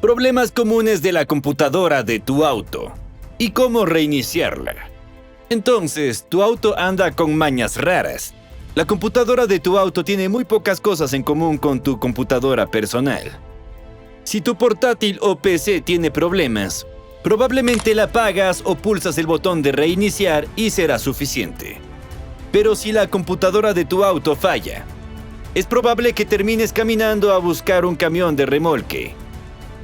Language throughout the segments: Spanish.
Problemas comunes de la computadora de tu auto y cómo reiniciarla. Entonces, tu auto anda con mañas raras. La computadora de tu auto tiene muy pocas cosas en común con tu computadora personal. Si tu portátil o PC tiene problemas, probablemente la apagas o pulsas el botón de reiniciar y será suficiente. Pero si la computadora de tu auto falla, es probable que termines caminando a buscar un camión de remolque.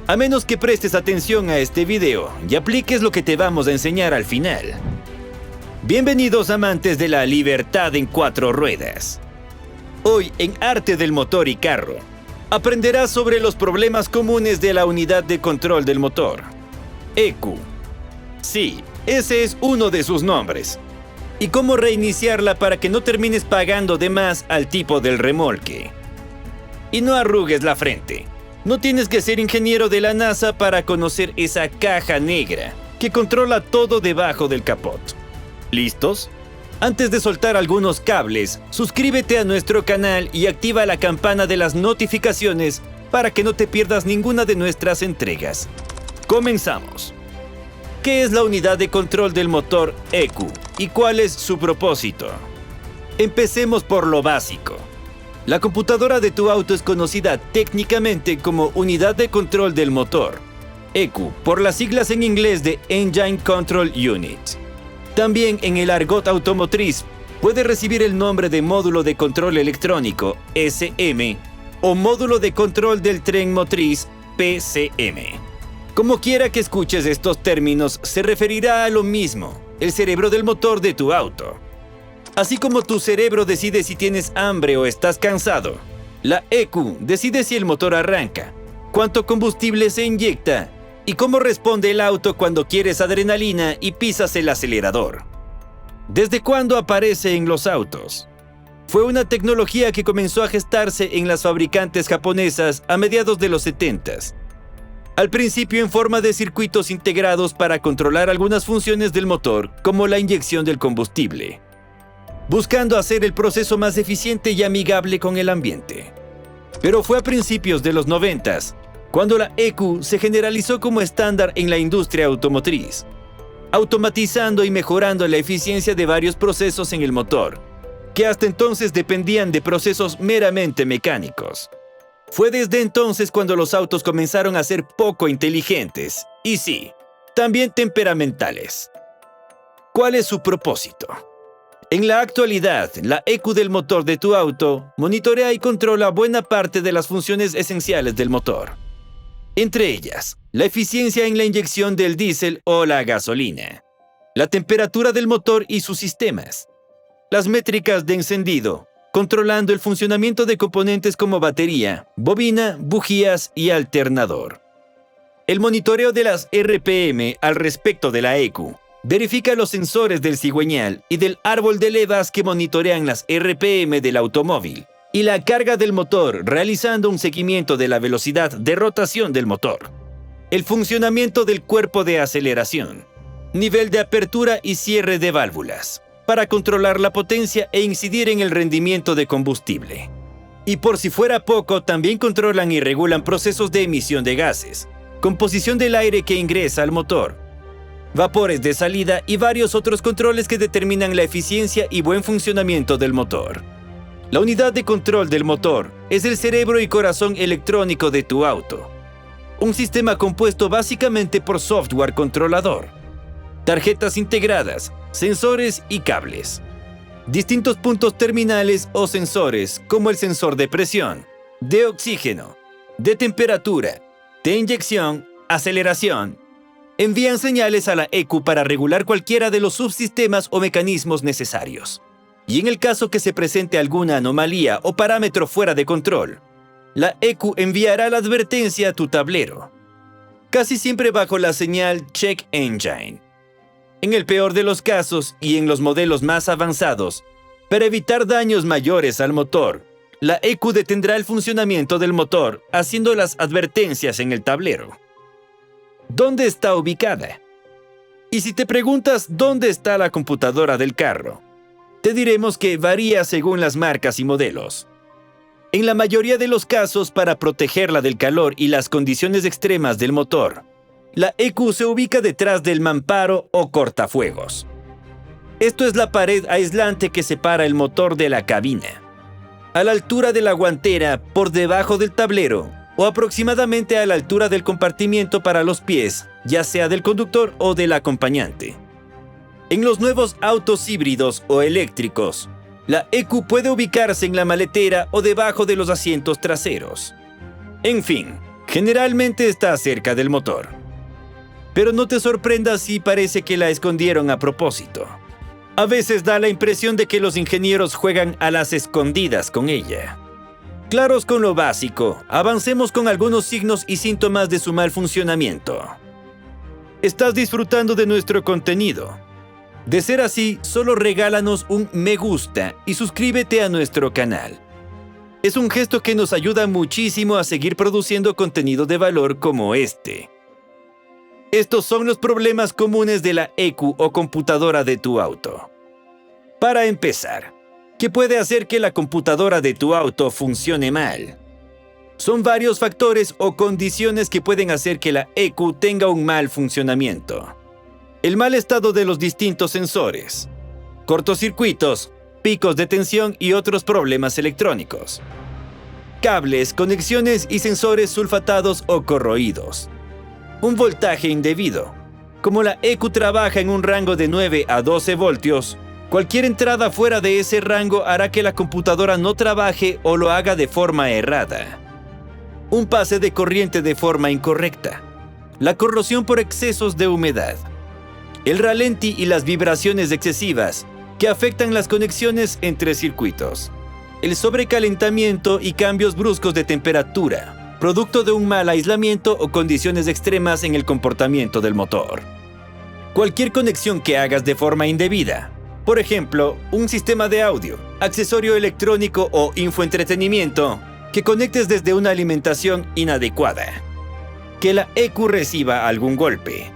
A menos que prestes atención a este video y apliques lo que te vamos a enseñar al final. Bienvenidos amantes de la libertad en 4 ruedas. Hoy en Arte del Motor y Carro, aprenderás sobre los problemas comunes de la unidad de control del motor, ECU. Sí, ese es uno de sus nombres. Y cómo reiniciarla para que no termines pagando de más al tipo del remolque. Y no arrugues la frente. No tienes que ser ingeniero de la NASA para conocer esa caja negra que controla todo debajo del capot. ¿Listos? Antes de soltar algunos cables, suscríbete a nuestro canal y activa la campana de las notificaciones para que no te pierdas ninguna de nuestras entregas. Comenzamos. ¿Qué es la unidad de control del motor ECU y cuál es su propósito? Empecemos por lo básico. La computadora de tu auto es conocida técnicamente como Unidad de Control del Motor, ECU, por las siglas en inglés de Engine Control Unit. También en el argot automotriz puede recibir el nombre de Módulo de Control Electrónico, SM, o Módulo de Control del Tren Motriz, PCM. Como quiera que escuches estos términos, se referirá a lo mismo, el cerebro del motor de tu auto. Así como tu cerebro decide si tienes hambre o estás cansado, la ECU decide si el motor arranca, cuánto combustible se inyecta y cómo responde el auto cuando quieres adrenalina y pisas el acelerador. ¿Desde cuándo aparece en los autos? Fue una tecnología que comenzó a gestarse en las fabricantes japonesas a mediados de los 70s. Al principio en forma de circuitos integrados para controlar algunas funciones del motor, como la inyección del combustible, buscando hacer el proceso más eficiente y amigable con el ambiente. Pero fue a principios de los 90s cuando la ECU se generalizó como estándar en la industria automotriz, automatizando y mejorando la eficiencia de varios procesos en el motor, que hasta entonces dependían de procesos meramente mecánicos. Fue desde entonces cuando los autos comenzaron a ser poco inteligentes, y sí, también temperamentales. ¿Cuál es su propósito? En la actualidad, la ECU del motor de tu auto monitorea y controla buena parte de las funciones esenciales del motor. Entre ellas, la eficiencia en la inyección del diésel o la gasolina, la temperatura del motor y sus sistemas, las métricas de encendido, controlando el funcionamiento de componentes como batería, bobina, bujías y alternador. El monitoreo de las RPM al respecto de la ECU verifica los sensores del cigüeñal y del árbol de levas que monitorean las RPM del automóvil y la carga del motor, realizando un seguimiento de la velocidad de rotación del motor, el funcionamiento del cuerpo de aceleración, nivel de apertura y cierre de válvulas, para controlar la potencia e incidir en el rendimiento de combustible. Y por si fuera poco, también controlan y regulan procesos de emisión de gases, composición del aire que ingresa al motor, vapores de salida y varios otros controles que determinan la eficiencia y buen funcionamiento del motor. La unidad de control del motor es el cerebro y corazón electrónico de tu auto. Un sistema compuesto básicamente por software controlador, tarjetas integradas, sensores y cables. Distintos puntos terminales o sensores, como el sensor de presión, de oxígeno, de temperatura, de inyección, aceleración, envían señales a la ECU para regular cualquiera de los subsistemas o mecanismos necesarios. Y en el caso que se presente alguna anomalía o parámetro fuera de control, la ECU enviará la advertencia a tu tablero, casi siempre bajo la señal Check Engine. En el peor de los casos y en los modelos más avanzados, para evitar daños mayores al motor, la ECU detendrá el funcionamiento del motor haciendo las advertencias en el tablero. ¿Dónde está ubicada? Y si te preguntas dónde está la computadora del carro, te diremos que varía según las marcas y modelos. En la mayoría de los casos, para protegerla del calor y las condiciones extremas del motor, la ECU se ubica detrás del mamparo o cortafuegos. Esto es la pared aislante que separa el motor de la cabina, a la altura de la guantera, por debajo del tablero o aproximadamente a la altura del compartimiento para los pies, ya sea del conductor o del acompañante. En los nuevos autos híbridos o eléctricos, la ECU puede ubicarse en la maletera o debajo de los asientos traseros. En fin, generalmente está cerca del motor. Pero no te sorprendas si parece que la escondieron a propósito. A veces da la impresión de que los ingenieros juegan a las escondidas con ella. Claros con lo básico, avancemos con algunos signos y síntomas de su mal funcionamiento. ¿Estás disfrutando de nuestro contenido? De ser así, solo regálanos un me gusta y suscríbete a nuestro canal. Es un gesto que nos ayuda muchísimo a seguir produciendo contenido de valor como este. Estos son los problemas comunes de la ECU o computadora de tu auto. Para empezar, ¿qué puede hacer que la computadora de tu auto funcione mal? Son varios factores o condiciones que pueden hacer que la ECU tenga un mal funcionamiento. El mal estado de los distintos sensores, cortocircuitos, picos de tensión y otros problemas electrónicos. Cables, conexiones y sensores sulfatados o corroídos. Un voltaje indebido. Como la ECU trabaja en un rango de 9 a 12 voltios, cualquier entrada fuera de ese rango hará que la computadora no trabaje o lo haga de forma errada. Un pase de corriente de forma incorrecta. La corrosión por excesos de humedad. El ralentí y las vibraciones excesivas que afectan las conexiones entre circuitos. El sobrecalentamiento y cambios bruscos de temperatura, producto de un mal aislamiento o condiciones extremas en el comportamiento del motor. Cualquier conexión que hagas de forma indebida, por ejemplo, un sistema de audio, accesorio electrónico o infoentretenimiento, que conectes desde una alimentación inadecuada. Que la ECU reciba algún golpe.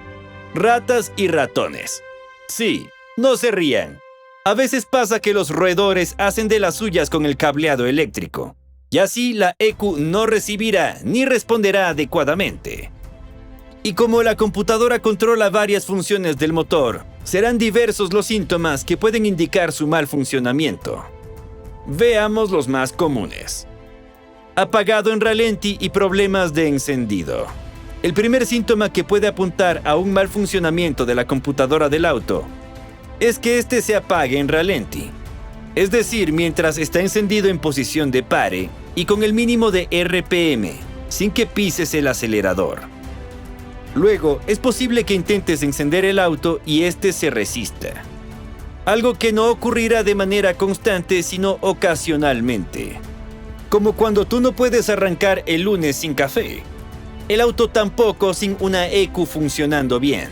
Ratas y ratones. Sí, no se rían. A veces pasa que los roedores hacen de las suyas con el cableado eléctrico, y así la ECU no recibirá ni responderá adecuadamente. Y como la computadora controla varias funciones del motor, serán diversos los síntomas que pueden indicar su mal funcionamiento. Veamos los más comunes. Apagado en ralentí y problemas de encendido. El primer síntoma que puede apuntar a un mal funcionamiento de la computadora del auto es que éste se apague en ralentí. Es decir, mientras está encendido en posición de pare y con el mínimo de RPM, sin que pises el acelerador. Luego, es posible que intentes encender el auto y este se resista. Algo que no ocurrirá de manera constante, sino ocasionalmente. Como cuando tú no puedes arrancar el lunes sin café. El auto tampoco sin una ECU funcionando bien.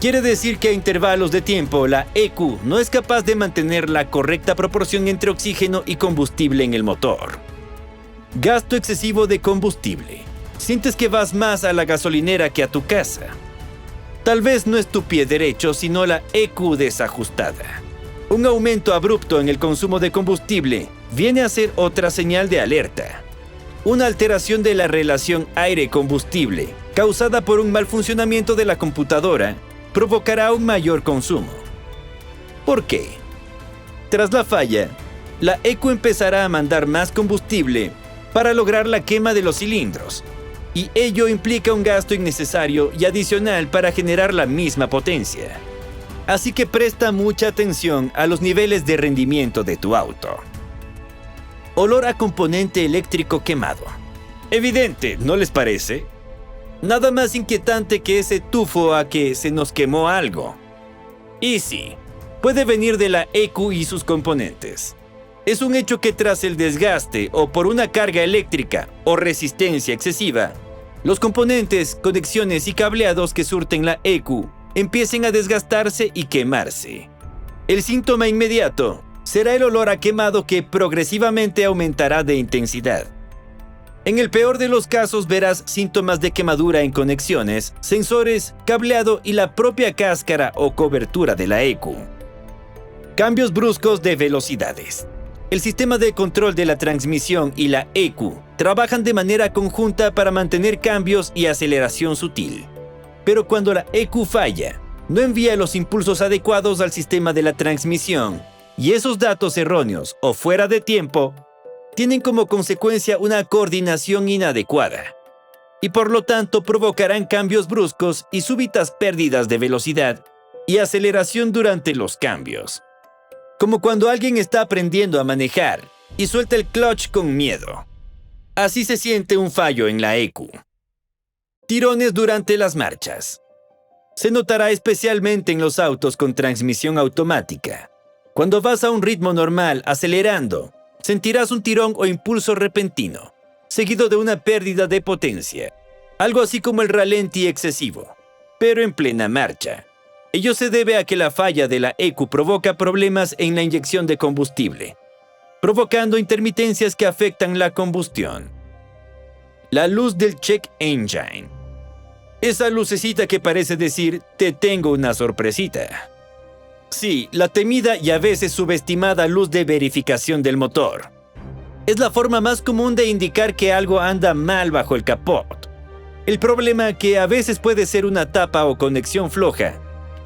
Quiere decir que a intervalos de tiempo la ECU no es capaz de mantener la correcta proporción entre oxígeno y combustible en el motor. Gasto excesivo de combustible. Sientes que vas más a la gasolinera que a tu casa. Tal vez no es tu pie derecho, sino la ECU desajustada. Un aumento abrupto en el consumo de combustible viene a ser otra señal de alerta. Una alteración de la relación aire-combustible, causada por un mal funcionamiento de la computadora, provocará un mayor consumo. ¿Por qué? Tras la falla, la ECU empezará a mandar más combustible para lograr la quema de los cilindros, y ello implica un gasto innecesario y adicional para generar la misma potencia. Así que presta mucha atención a los niveles de rendimiento de tu auto. Olor a componente eléctrico quemado. Evidente, ¿no les parece? Nada más inquietante que ese tufo a que se nos quemó algo. Y sí, puede venir de la ECU y sus componentes. Es un hecho que tras el desgaste o por una carga eléctrica o resistencia excesiva, los componentes, conexiones y cableados que surten la ECU empiecen a desgastarse y quemarse. El síntoma inmediato será el olor a quemado que progresivamente aumentará de intensidad. En el peor de los casos verás síntomas de quemadura en conexiones, sensores, cableado y la propia cáscara o cobertura de la ECU. Cambios bruscos de velocidades. El sistema de control de la transmisión y la ECU trabajan de manera conjunta para mantener cambios y aceleración sutil. Pero cuando la ECU falla, no envía los impulsos adecuados al sistema de la transmisión, y esos datos erróneos o fuera de tiempo tienen como consecuencia una coordinación inadecuada, y por lo tanto provocarán cambios bruscos y súbitas pérdidas de velocidad y aceleración durante los cambios. Como cuando alguien está aprendiendo a manejar y suelta el clutch con miedo. Así se siente un fallo en la ECU. Tirones durante las marchas. Se notará especialmente en los autos con transmisión automática. Cuando vas a un ritmo normal acelerando, sentirás un tirón o impulso repentino, seguido de una pérdida de potencia, algo así como el ralentí excesivo, pero en plena marcha. Ello se debe a que la falla de la ECU provoca problemas en la inyección de combustible, provocando intermitencias que afectan la combustión. La luz del check engine. Esa lucecita que parece decir, te tengo una sorpresita. Sí, la temida y a veces subestimada luz de verificación del motor. Es la forma más común de indicar que algo anda mal bajo el capot. El problema que a veces puede ser una tapa o conexión floja,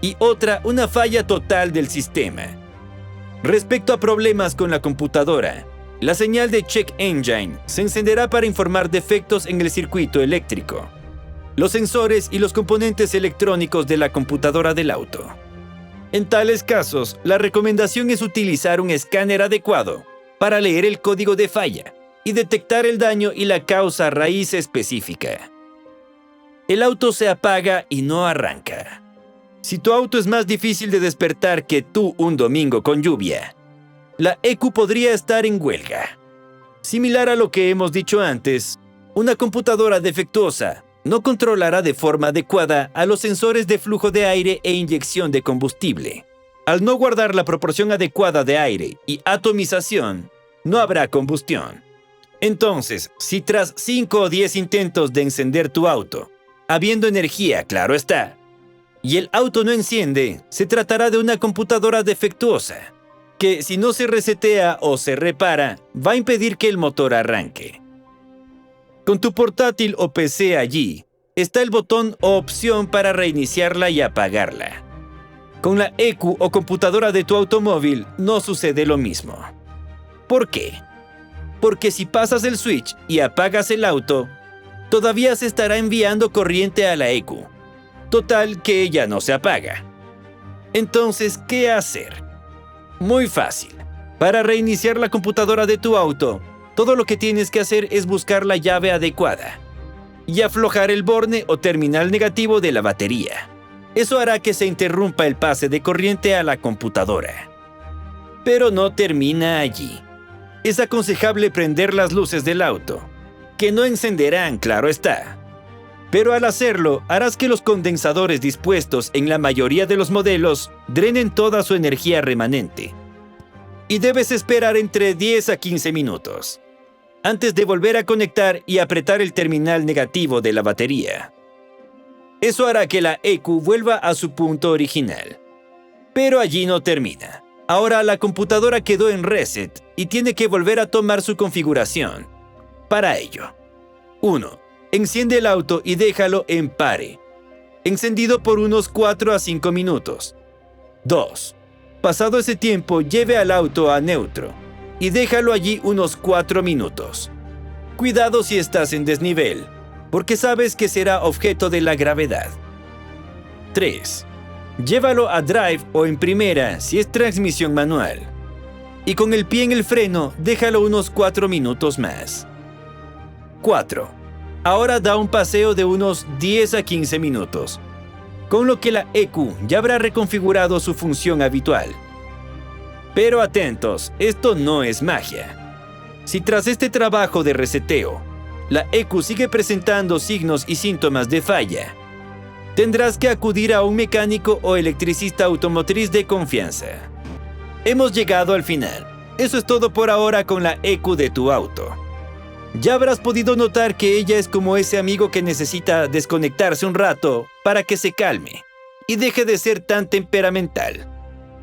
y otra una falla total del sistema. Respecto a problemas con la computadora, la señal de check engine se encenderá para informar defectos en el circuito eléctrico, los sensores y los componentes electrónicos de la computadora del auto. En tales casos, la recomendación es utilizar un escáner adecuado para leer el código de falla y detectar el daño y la causa raíz específica. El auto se apaga y no arranca. Si tu auto es más difícil de despertar que tú un domingo con lluvia, la ECU podría estar en huelga. Similar a lo que hemos dicho antes, una computadora defectuosa no controlará de forma adecuada a los sensores de flujo de aire e inyección de combustible. Al no guardar la proporción adecuada de aire y atomización, no habrá combustión. Entonces, si tras 5 o 10 intentos de encender tu auto, habiendo energía, claro está, y el auto no enciende, se tratará de una computadora defectuosa, que si no se resetea o se repara, va a impedir que el motor arranque. Con tu portátil o PC allí, está el botón o opción para reiniciarla y apagarla. Con la ECU o computadora de tu automóvil no sucede lo mismo. ¿Por qué? Porque si pasas el switch y apagas el auto, todavía se estará enviando corriente a la ECU. Total que ella no se apaga. Entonces, ¿qué hacer? Muy fácil. Para reiniciar la computadora de tu auto, todo lo que tienes que hacer es buscar la llave adecuada y aflojar el borne o terminal negativo de la batería. Eso hará que se interrumpa el pase de corriente a la computadora. Pero no termina allí. Es aconsejable prender las luces del auto, que no encenderán, claro está. Pero al hacerlo, harás que los condensadores dispuestos en la mayoría de los modelos drenen toda su energía remanente. Y debes esperar entre 10 a 15 minutos, antes de volver a conectar y apretar el terminal negativo de la batería. Eso hará que la ECU vuelva a su punto original. Pero allí no termina. Ahora la computadora quedó en reset y tiene que volver a tomar su configuración. Para ello, 1. Enciende el auto y déjalo en pare, encendido por unos 4 a 5 minutos. 2. Pasado ese tiempo, lleve al auto a neutro y déjalo allí unos 4 minutos. Cuidado si estás en desnivel, porque sabes que será objeto de la gravedad. 3. Llévalo a drive o en primera si es transmisión manual. Y con el pie en el freno, déjalo unos 4 minutos más. 4. Ahora da un paseo de unos 10 a 15 minutos, con lo que la ECU ya habrá reconfigurado su función habitual. Pero atentos, esto no es magia. Si tras este trabajo de reseteo, la ECU sigue presentando signos y síntomas de falla, tendrás que acudir a un mecánico o electricista automotriz de confianza. Hemos llegado al final. Eso es todo por ahora con la ECU de tu auto. Ya habrás podido notar que ella es como ese amigo que necesita desconectarse un rato para que se calme y deje de ser tan temperamental.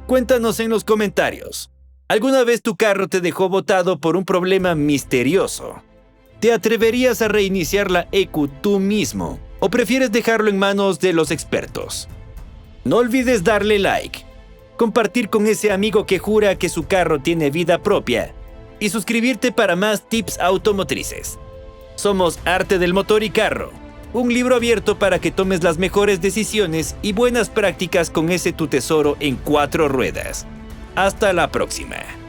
Cuéntanos en los comentarios. ¿Alguna vez tu carro te dejó botado por un problema misterioso? ¿Te atreverías a reiniciar la ECU tú mismo o prefieres dejarlo en manos de los expertos? No olvides darle like, compartir con ese amigo que jura que su carro tiene vida propia y suscribirte para más tips automotrices. Somos Arte del Motor y Carro, un libro abierto para que tomes las mejores decisiones y buenas prácticas con ese tu tesoro en 4 ruedas. Hasta la próxima.